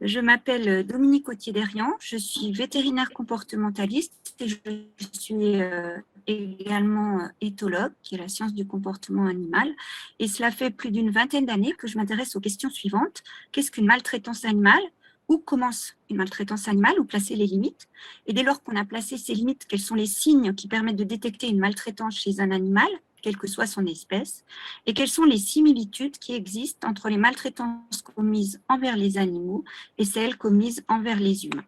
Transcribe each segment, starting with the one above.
Je m'appelle Dominique Autier-Derian, je suis vétérinaire comportementaliste et je suis également éthologue, qui est la science du comportement animal. Et cela fait plus d'une vingtaine d'années que je m'intéresse aux questions suivantes. Qu'est-ce qu'une maltraitance animale? Où commence une maltraitance animale? Où placer les limites? Et dès lors qu'on a placé ces limites, quels sont les signes qui permettent de détecter une maltraitance chez un animal, quelle que soit son espèce, et quelles sont les similitudes qui existent entre les maltraitances commises envers les animaux et celles commises envers les humains.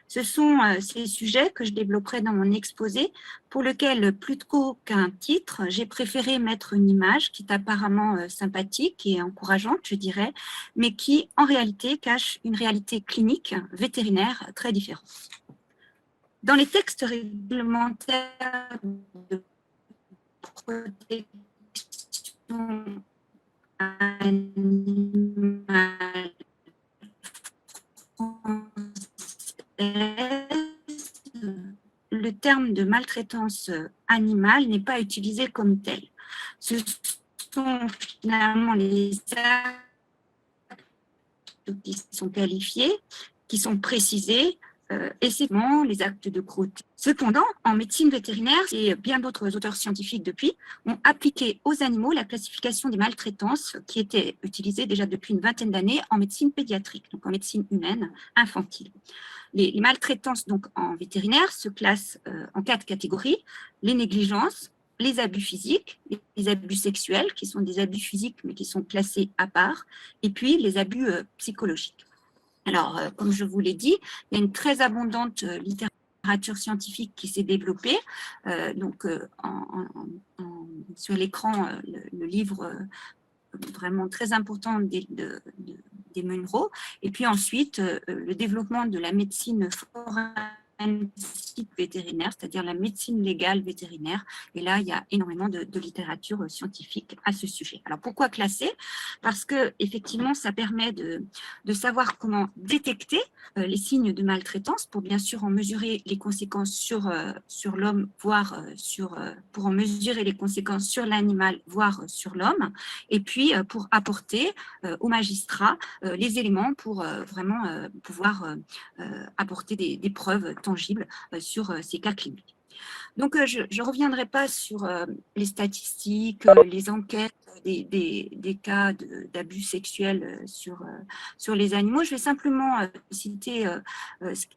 Ce sont ces sujets que je développerai dans mon exposé, pour lequel, plutôt qu'un titre, j'ai préféré mettre une image qui est apparemment sympathique et encourageante, je dirais, mais qui, en réalité, cache une réalité clinique, vétérinaire, très différente. Dans les textes réglementaires de protection animale le terme de maltraitance animale n'est pas utilisé comme tel. Ce sont finalement les actes qui sont qualifiés, qui sont précisés, et c'est les actes de cruauté. Cependant, en médecine vétérinaire, et bien d'autres auteurs scientifiques depuis, ont appliqué aux animaux la classification des maltraitances qui était utilisée déjà depuis une vingtaine d'années en médecine pédiatrique, donc en médecine humaine infantile. Les maltraitances donc, en vétérinaire se classent en 4 catégories: les négligences, les abus physiques, les abus sexuels, qui sont des abus physiques mais qui sont classés à part, et puis les abus psychologiques. Alors, comme je vous l'ai dit, il y a une très abondante littérature scientifique qui s'est développée. Sur l'écran, le livre vraiment très important des Munro. Et puis ensuite, le développement de la médecine forensique vétérinaire, c'est-à-dire la médecine légale vétérinaire. Et là, il y a énormément de littérature scientifique à ce sujet. Alors, pourquoi classer? Parce que effectivement, ça permet de savoir comment détecter les signes de maltraitance pour bien sûr en mesurer les conséquences sur l'homme, voire pour en mesurer les conséquences sur l'animal, voire sur l'homme, et puis pour apporter aux magistrats les éléments pour vraiment pouvoir apporter des preuves tangibles sur ces cas cliniques. Donc, je ne reviendrai pas sur les statistiques, les enquêtes des cas d'abus sexuels sur les animaux. Je vais simplement citer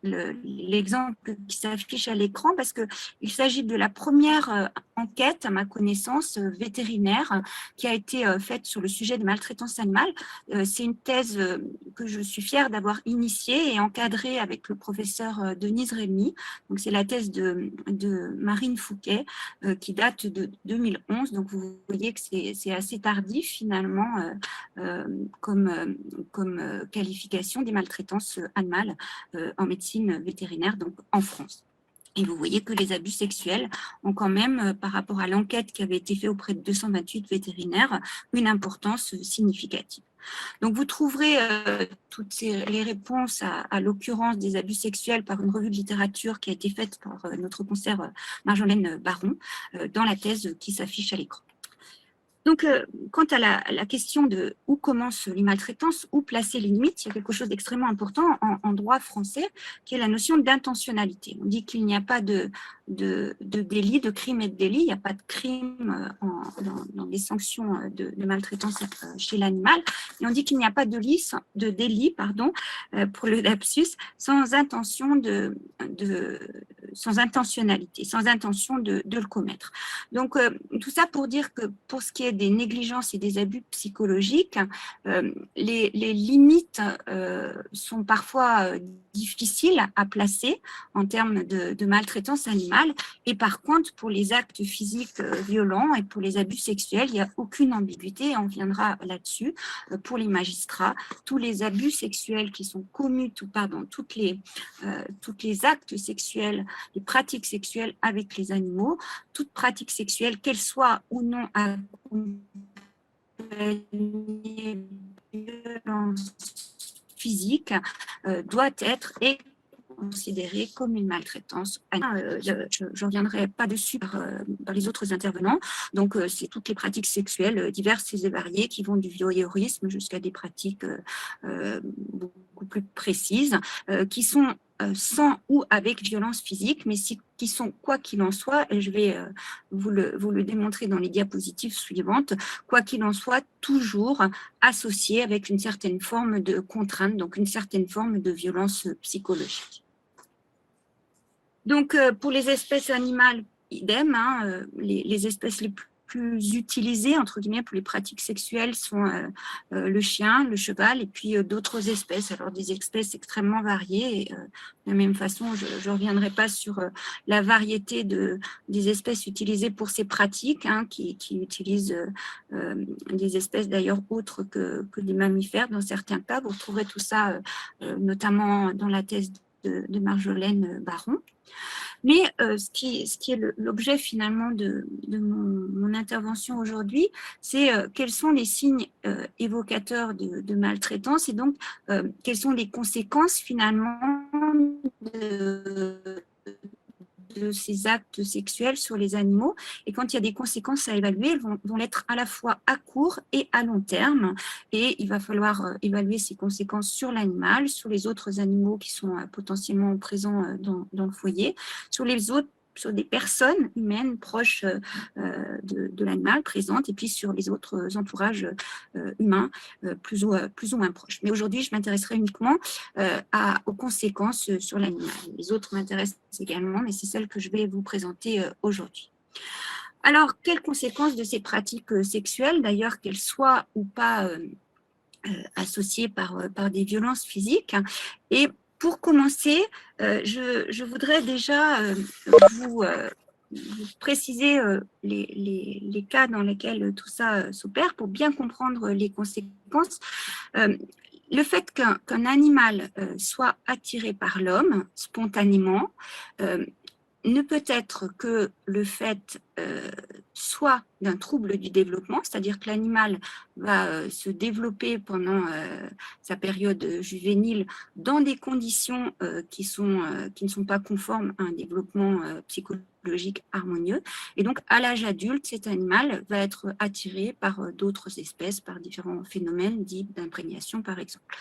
l'exemple qui s'affiche à l'écran parce qu'il s'agit de la première enquête, à ma connaissance, vétérinaire qui a été faite sur le sujet des maltraitances animales. C'est une thèse que je suis fière d'avoir initiée et encadrée avec le professeur Denise Rémy. Donc, c'est la thèse de Marine Fouquet, qui date de 2011. Donc, vous voyez que c'est assez tardif, finalement, comme qualification des maltraitances animales en médecine vétérinaire, donc en France. Et vous voyez que les abus sexuels ont quand même, par rapport à l'enquête qui avait été faite auprès de 228 vétérinaires, une importance significative. Donc, vous trouverez toutes les réponses à l'occurrence des abus sexuels par une revue de littérature qui a été faite par notre consoeur Marjolaine Baron dans la thèse qui s'affiche à l'écran. Donc, quant à la question de où commencent les maltraitances, où placer les limites, il y a quelque chose d'extrêmement important en droit français, qui est la notion d'intentionnalité. On dit qu'il n'y a pas de délit, de crime et de délit, il n'y a pas de crime dans les sanctions de maltraitance chez l'animal, et on dit qu'il n'y a pas de délit, pour le lapsus, sans intentionnalité, sans intention de le commettre. Donc, tout ça pour dire que pour ce qui est des négligences et des abus psychologiques, les limites sont parfois difficiles à placer en termes de maltraitance animale. Et par contre, pour les actes physiques violents et pour les abus sexuels, il n'y a aucune ambiguïté. Et on viendra là-dessus. Pour les magistrats, tous les abus sexuels qui sont commis, toutes les actes sexuels, les pratiques sexuelles avec les animaux, toute pratique sexuelle, qu'elle soit ou non accompagnée de violence physique, doit être considéré comme une maltraitance. Je ne reviendrai pas dessus par les autres intervenants. Donc, c'est toutes les pratiques sexuelles diverses et variées qui vont du voyeurisme jusqu'à des pratiques beaucoup plus précises, qui sont sans ou avec violence physique, mais qui sont, quoi qu'il en soit, et je vais vous le démontrer dans les diapositives suivantes, quoi qu'il en soit, toujours associées avec une certaine forme de contrainte, donc une certaine forme de violence psychologique. Donc, pour les espèces animales, idem, hein, les espèces les plus utilisées, entre guillemets, pour les pratiques sexuelles sont le chien, le cheval, et puis d'autres espèces, alors des espèces extrêmement variées. Et, de la même façon, je ne reviendrai pas sur la variété des espèces utilisées pour ces pratiques, hein, qui utilisent des espèces d'ailleurs autres que les mammifères dans certains cas. Vous retrouverez tout ça notamment dans la thèse de Marjolaine Baron. Mais ce qui est l'objet finalement de mon intervention aujourd'hui, c'est quels sont les signes évocateurs de maltraitance et donc quelles sont les conséquences finalement de ces actes sexuels sur les animaux. Et quand il y a des conséquences à évaluer, elles vont l'être à la fois à court et à long terme. Et il va falloir évaluer ces conséquences sur l'animal, sur les autres animaux qui sont potentiellement présents dans le foyer, sur des personnes humaines proches de l'animal présentes, et puis sur les autres entourages humains plus ou moins proches. Mais aujourd'hui, je m'intéresserai uniquement aux conséquences sur l'animal. Les autres m'intéressent également, mais c'est celle que je vais vous présenter aujourd'hui. Alors, quelles conséquences de ces pratiques sexuelles, d'ailleurs qu'elles soient ou pas associées par des violences physiques? Et pour commencer, je voudrais déjà vous préciser les cas dans lesquels tout ça s'opère pour bien comprendre les conséquences. Le fait qu'un animal soit attiré par l'homme spontanément ne peut être que le fait soit d'un trouble du développement, c'est-à-dire que l'animal va se développer pendant sa période juvénile dans des conditions qui ne sont pas conformes à un développement psychologique harmonieux. Et donc, à l'âge adulte, cet animal va être attiré par d'autres espèces, par différents phénomènes dits d'imprégnation, par exemple.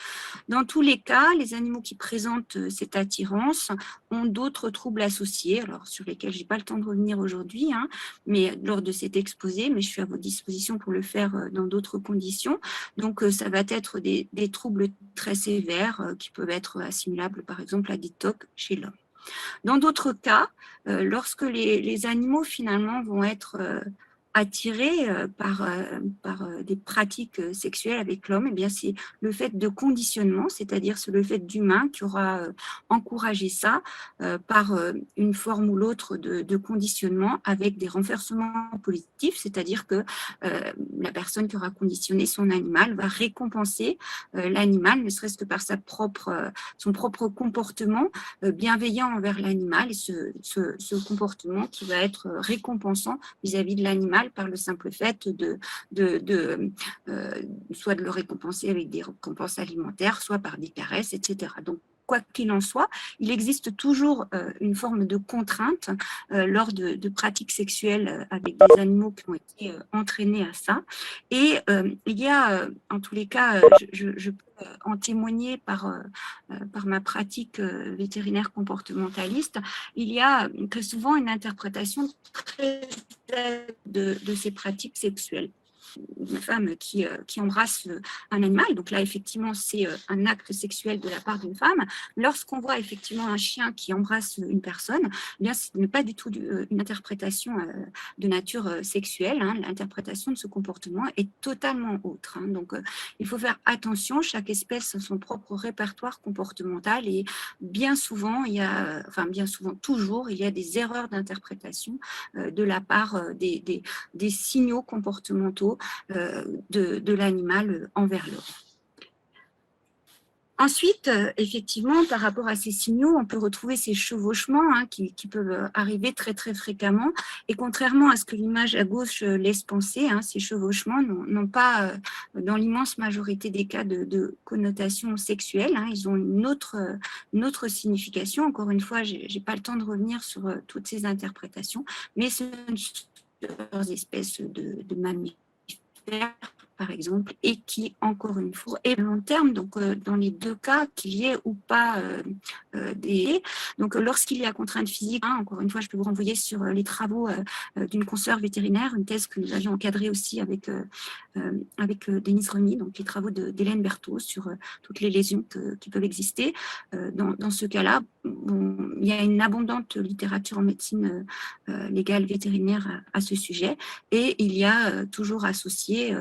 Dans tous les cas, les animaux qui présentent cette attirance ont d'autres troubles associés, alors sur lesquels je n'ai pas le temps de revenir aujourd'hui, hein, mais lors de cet exposé, mais je suis à votre disposition pour le faire dans d'autres conditions. Donc, ça va être des troubles très sévères qui peuvent être assimilables, par exemple, à des TOC chez l'homme. Dans d'autres cas, lorsque les animaux, finalement, vont être attirés par des pratiques sexuelles avec l'homme, eh bien c'est le fait de conditionnement, c'est-à-dire c'est le fait d'humain qui aura encouragé ça par une forme ou l'autre de conditionnement avec des renforcements positifs, c'est-à-dire que la personne qui aura conditionné son animal va récompenser l'animal, ne serait-ce que par son propre comportement bienveillant envers l'animal, et ce comportement qui va être récompensant vis-à-vis de l'animal par le simple fait soit de le récompenser avec des récompenses alimentaires, soit par des caresses, etc. Donc, quoi qu'il en soit, il existe toujours une forme de contrainte lors de pratiques sexuelles avec des animaux qui ont été entraînés à ça. Et il y a, en tous les cas, je peux en témoigner par ma pratique vétérinaire comportementaliste, il y a très souvent une interprétation très de ces pratiques sexuelles. Une femme qui embrasse un animal, donc là effectivement c'est un acte sexuel de la part d'une femme. Lorsqu'on voit effectivement un chien qui embrasse une personne, eh bien ce n'est pas du tout une interprétation de nature sexuelle, hein. L'interprétation de ce comportement est totalement autre, hein. Donc il faut faire attention, chaque espèce a son propre répertoire comportemental et bien souvent, toujours, il y a des erreurs d'interprétation de la part des signaux comportementaux de l'animal envers l'homme. Ensuite, effectivement, par rapport à ces signaux, on peut retrouver ces chevauchements qui peuvent arriver très, très fréquemment. Et contrairement à ce que l'image à gauche laisse penser, ces chevauchements n'ont pas, dans l'immense majorité des cas, de connotation sexuelle. Ils ont une autre signification. Encore une fois, je n'ai pas le temps de revenir sur toutes ces interprétations, mais ce sont des espèces de mammifères, par exemple, et qui, encore une fois, est long terme, donc dans les deux cas, qu'il y ait ou pas des... Donc, lorsqu'il y a contrainte physique, encore une fois, je peux vous renvoyer sur les travaux d'une consoeur vétérinaire, une thèse que nous avions encadrée aussi avec Denise Remy, donc les travaux d'Hélène Berthaud sur toutes les lésions qui peuvent exister. Dans ce cas-là, il y a une abondante littérature en médecine légale vétérinaire à ce sujet, et il y a toujours associé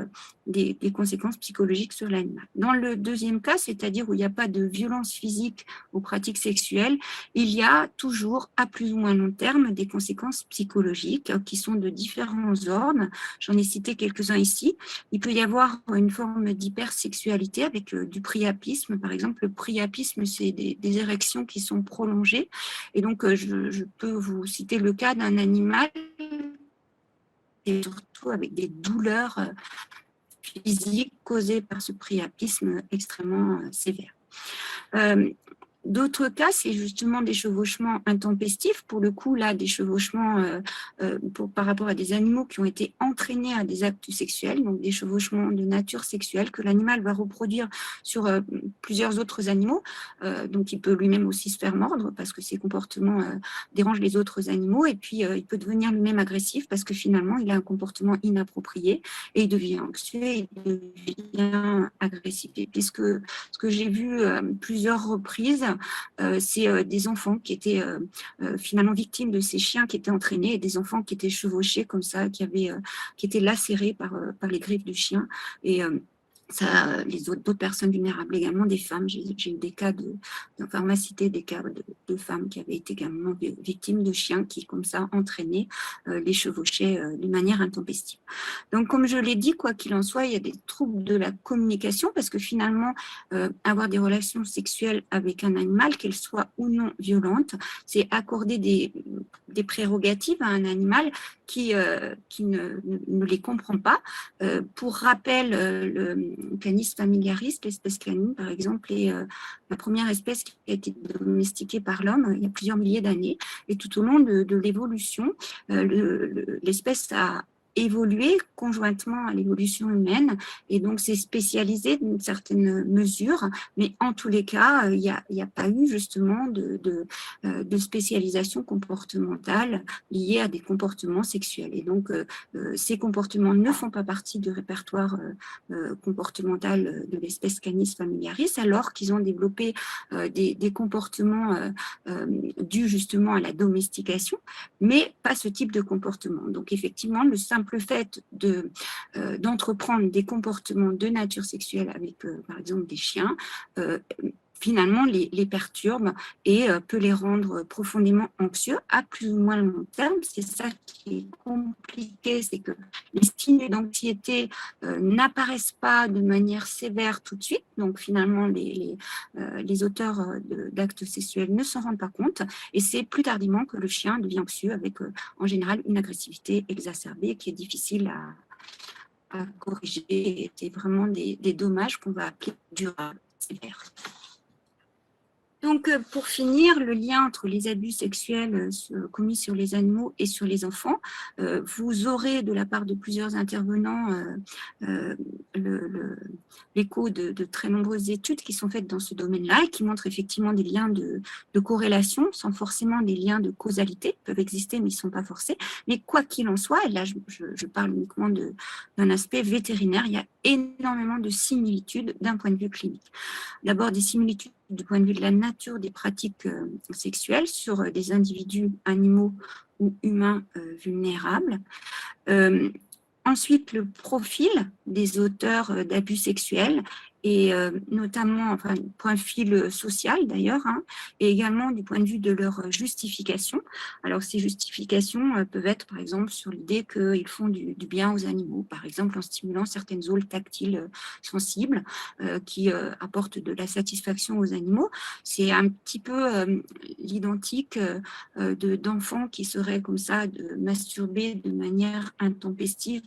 des conséquences psychologiques sur l'animal. Dans le deuxième cas, c'est-à-dire où il n'y a pas de violence physique aux pratiques sexuelles, il y a toujours, à plus ou moins long terme, des conséquences psychologiques qui sont de différents ordres. J'en ai cité quelques-uns ici. Il peut y avoir une forme d'hypersexualité avec du priapisme. Par exemple, le priapisme, c'est des érections qui sont prolongées. Et donc, je peux vous citer le cas d'un animal, et surtout avec des douleurs physiques causées par ce priapisme extrêmement sévère. D'autres cas, c'est justement des chevauchements intempestifs. Pour le coup, là, des chevauchements par rapport à des animaux qui ont été entraînés à des actes sexuels, donc des chevauchements de nature sexuelle que l'animal va reproduire sur plusieurs autres animaux. Donc, il peut lui-même aussi se faire mordre parce que ses comportements dérangent les autres animaux. Et puis, il peut devenir lui-même agressif parce que finalement, il a un comportement inapproprié et il devient anxieux, il devient agressif. Et puis, ce que j'ai vu plusieurs reprises, c'est des enfants qui étaient finalement victimes de ces chiens qui étaient entraînés et des enfants qui étaient chevauchés comme ça, qui étaient lacérés par les griffes du chien. Et ça, les d'autres personnes vulnérables également, des femmes. J'ai eu des cas enfin, on m'a cité des cas de femmes qui avaient été également victimes de chiens qui, comme ça, entraînaient, les chevauchaient de manière intempestive. Donc, comme je l'ai dit, quoi qu'il en soit, il y a des troubles de la communication parce que finalement, avoir des relations sexuelles avec un animal, qu'elles soient ou non violentes, c'est accorder des prérogatives à un animal qui ne les comprend pas. Pour rappel, le Canis familiaris, l'espèce canine, par exemple, est la première espèce qui a été domestiquée par l'homme il y a plusieurs milliers d'années. Et tout au long de l'évolution, l'espèce a évolué conjointement à l'évolution humaine et donc c'est spécialisé d'une certaine mesure, mais en tous les cas, il n'y a pas eu justement de spécialisation comportementale liée à des comportements sexuels. Et donc, ces comportements ne font pas partie du répertoire comportemental de l'espèce Canis familiaris, alors qu'ils ont développé des comportements dus justement à la domestication, mais pas ce type de comportement. Donc, effectivement, le simple fait d'entreprendre des comportements de nature sexuelle avec, par exemple, des chiens, finalement, les perturbe et peut les rendre profondément anxieux à plus ou moins long terme. C'est ça qui est compliqué, c'est que les signes d'anxiété n'apparaissent pas de manière sévère tout de suite. Donc, finalement, les auteurs d'actes sexuels ne s'en rendent pas compte. Et c'est plus tardivement que le chien devient anxieux avec, en général, une agressivité exacerbée qui est difficile à corriger. C'est vraiment des dommages qu'on va appeler durables, sévères. Donc, pour finir, le lien entre les abus sexuels commis sur les animaux et sur les enfants, vous aurez de la part de plusieurs intervenants l'écho de très nombreuses études qui sont faites dans ce domaine-là et qui montrent effectivement des liens de corrélation, sans forcément des liens de causalité, ils peuvent exister mais ils ne sont pas forcés. Mais quoi qu'il en soit, et là je parle uniquement d'un aspect vétérinaire, il y a énormément de similitudes d'un point de vue clinique. D'abord, des similitudes du point de vue de la nature des pratiques sexuelles sur des individus animaux ou humains vulnérables. Ensuite, le profil des auteurs d'abus sexuels, et notamment, enfin, point fil social d'ailleurs, hein, et également du point de vue de leur justification. Alors, ces justifications peuvent être, par exemple, sur l'idée qu'ils font du bien aux animaux, par exemple en stimulant certaines zones tactiles sensibles qui apportent de la satisfaction aux animaux. C'est un petit peu l'identique d'enfants qui seraient comme ça, de masturber de manière intempestive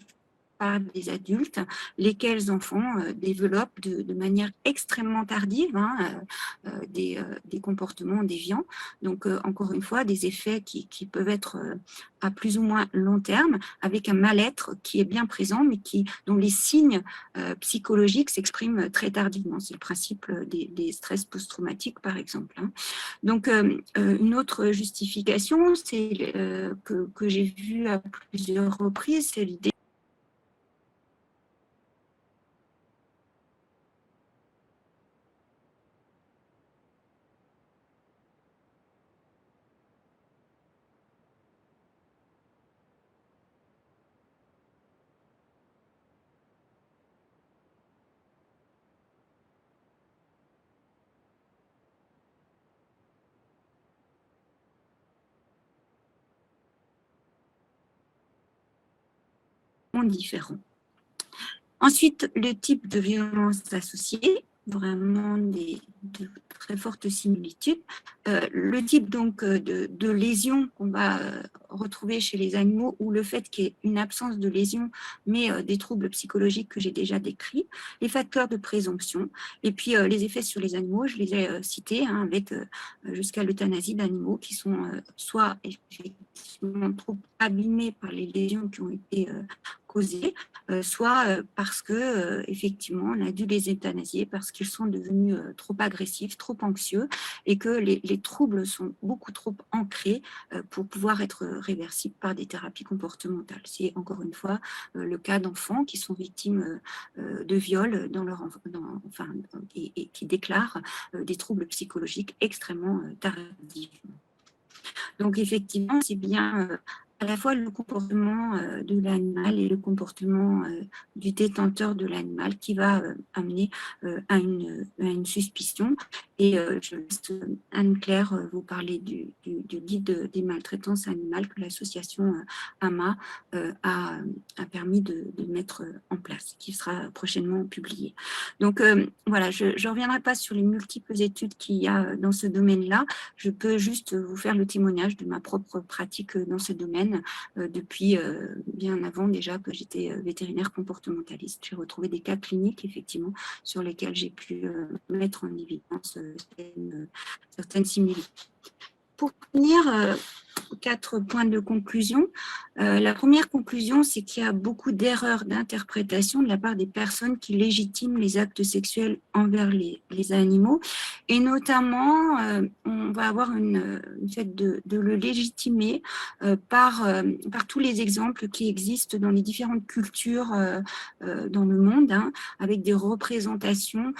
par des adultes, lesquels enfants développent de manière extrêmement tardive, hein, des comportements déviants. Donc, encore une fois, des effets qui peuvent être à plus ou moins long terme, avec un mal-être qui est bien présent, mais dont les signes psychologiques s'expriment très tardivement. C'est le principe des stress post-traumatiques, par exemple, hein. Donc, une autre justification, c'est que j'ai vue à plusieurs reprises, c'est l'idée différents. Ensuite, le type de violence associée, vraiment de très fortes similitudes. Le type donc de lésion qu'on va retrouver chez les animaux, ou le fait qu'il y ait une absence de lésion, mais des troubles psychologiques que j'ai déjà décrits, les facteurs de présomption, et puis les effets sur les animaux, je les ai cités, hein, avec jusqu'à l'euthanasie d'animaux qui sont soit effectivement trop abîmés par les lésions qui ont été causées, soit parce que effectivement on a dû les euthanasier parce qu'ils sont devenus trop agressifs, trop anxieux, et que les troubles sont beaucoup trop ancrés pour pouvoir être réversibles par des thérapies comportementales. C'est encore une fois le cas d'enfants qui sont victimes de viols et qui déclarent des troubles psychologiques extrêmement tardivement. Donc effectivement, c'est bien à la fois le comportement de l'animal et le comportement du détenteur de l'animal qui va amener à une suspicion. Et je laisse Anne-Claire vous parler du guide des maltraitances animales que l'association AMA a permis de mettre en place, qui sera prochainement publié. Donc voilà, je ne reviendrai pas sur les multiples études qu'il y a dans ce domaine-là. Je peux juste vous faire le témoignage de ma propre pratique dans ce domaine depuis bien avant déjà que j'étais vétérinaire comportementaliste. J'ai retrouvé des cas cliniques, effectivement, sur lesquels j'ai pu mettre en évidence certaines similitudes. Pour finir, 4 points de conclusion. La première conclusion, c'est qu'il y a beaucoup d'erreurs d'interprétation de la part des personnes qui légitiment les actes sexuels envers les animaux. Et notamment, on va avoir une fait de le légitimer par tous les exemples qui existent dans les différentes cultures dans le monde, hein, avec des représentations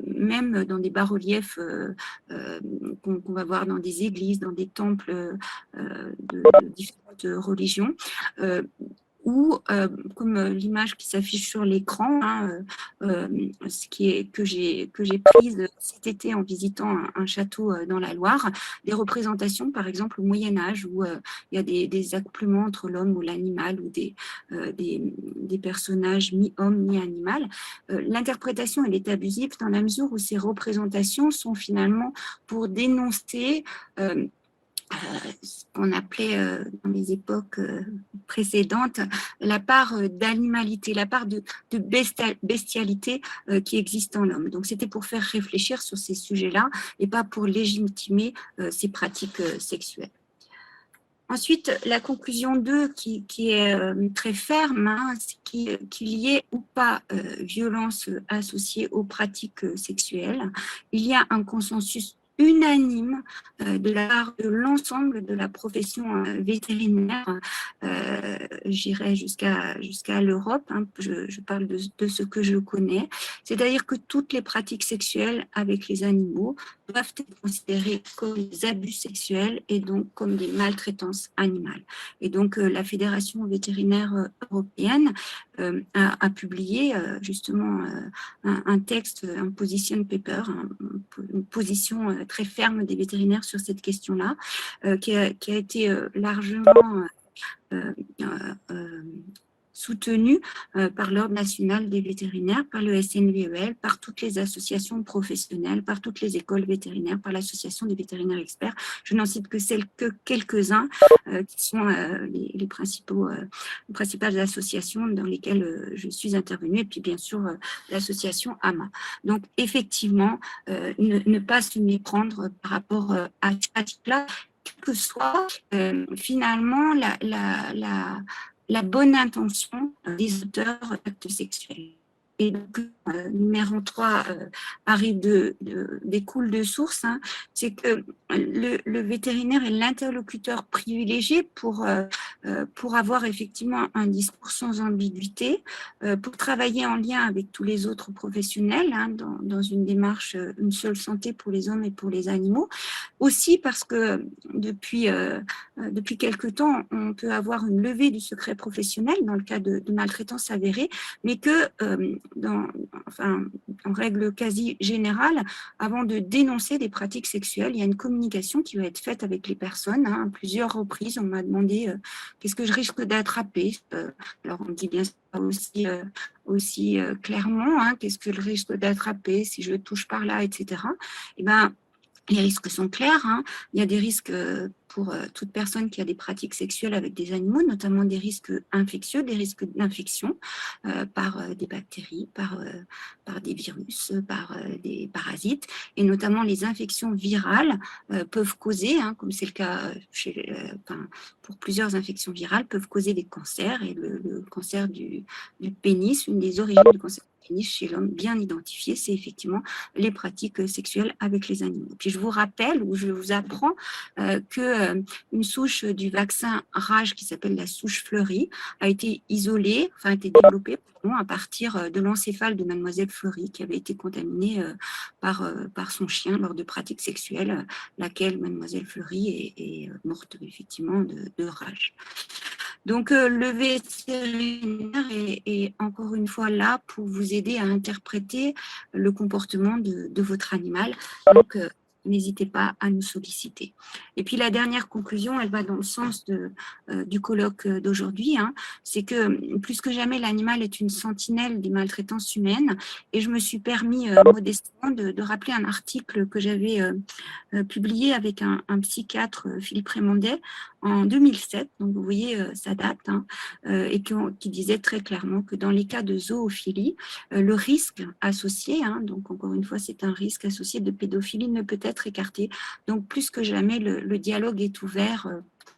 même dans des bas-reliefs qu'on va voir dans des églises, dans des temples de différentes religions, ou comme l'image qui s'affiche sur l'écran, hein, que j'ai prise cet été en visitant un château dans la Loire, des représentations, par exemple au Moyen-Âge, où il y a des accouplements entre l'homme ou l'animal, ou des personnages mi-homme, mi-animal. L'interprétation, elle est abusive dans la mesure où ces représentations sont finalement pour dénoncer ce qu'on appelait dans les époques précédentes la part d'animalité, la part de bestialité qui existe en l'homme. Donc c'était pour faire réfléchir sur ces sujets-là et pas pour légitimer ces pratiques sexuelles. Ensuite, la conclusion 2 qui est très ferme, hein, c'est qu'il y ait ou pas violence associée aux pratiques sexuelles. Il y a un consensus unanime de la part de l'ensemble de la profession vétérinaire, j'irai jusqu'à l'Europe, hein, je parle de ce que je connais, c'est-à-dire que toutes les pratiques sexuelles avec les animaux doivent être considérés comme des abus sexuels et donc comme des maltraitances animales. Et donc, la Fédération vétérinaire européenne a publié justement un texte, un position paper, une position très ferme des vétérinaires sur cette question-là, qui a été largement soutenu par l'Ordre national des vétérinaires, par le SNVEL, par toutes les associations professionnelles, par toutes les écoles vétérinaires, par l'Association des vétérinaires experts. Je n'en cite que quelques-uns qui sont les principales associations dans lesquelles je suis intervenue, et puis bien sûr l'association AMA. Donc effectivement, ne pas se méprendre par rapport à cela, quelle que soit finalement la bonne intention des auteurs d'actes sexuels. Et donc, numéro 3 découle de source, hein, c'est que le vétérinaire est l'interlocuteur privilégié pour avoir effectivement un discours sans ambiguïté, pour travailler en lien avec tous les autres professionnels, hein, dans une démarche une seule santé pour les hommes et pour les animaux. Aussi parce que depuis quelque temps, on peut avoir une levée du secret professionnel dans le cas de maltraitance avérée, mais que en règle quasi générale, avant de dénoncer des pratiques sexuelles, il y a une communication qui va être faite avec les personnes. Hein. À plusieurs reprises, on m'a demandé qu'est-ce que je risque d'attraper. Alors, on dit bien ça aussi clairement, hein, qu'est-ce que je risque d'attraper si je touche par là, etc. Eh ben, les risques sont clairs. Hein. Il y a des risques pour toute personne qui a des pratiques sexuelles avec des animaux, notamment des risques infectieux, des risques d'infection par des bactéries, par des virus, par des parasites, et notamment les infections virales peuvent causer, hein, comme c'est le cas pour plusieurs infections virales, peuvent causer des cancers, et le cancer du pénis, une des origines du cancer chez l'homme bien identifié, c'est effectivement les pratiques sexuelles avec les animaux. Puis je vous rappelle, ou je vous apprends qu'une souche du vaccin rage qui s'appelle la souche fleurie a été isolée, enfin a été développée à partir de l'encéphale de mademoiselle Fleury qui avait été contaminée par son chien lors de pratiques sexuelles, laquelle mademoiselle Fleury est morte effectivement de rage. Donc, le vétérinaire est encore une fois là pour vous aider à interpréter le comportement de votre animal. Donc, n'hésitez pas à nous solliciter. Et puis, la dernière conclusion, elle va dans le sens du colloque d'aujourd'hui, hein, c'est que plus que jamais, l'animal est une sentinelle des maltraitances humaines. Et je me suis permis modestement de rappeler un article que j'avais publié avec un psychiatre, Philippe Raymondet, en 2007, donc vous voyez, ça date, hein, et qui disait très clairement que dans les cas de zoophilie, le risque associé, hein, donc encore une fois, c'est un risque associé de pédophilie, ne peut être écarté. Donc plus que jamais, le dialogue est ouvert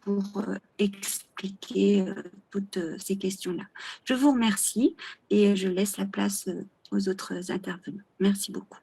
pour expliquer toutes ces questions-là. Je vous remercie et je laisse la place aux autres intervenants. Merci beaucoup.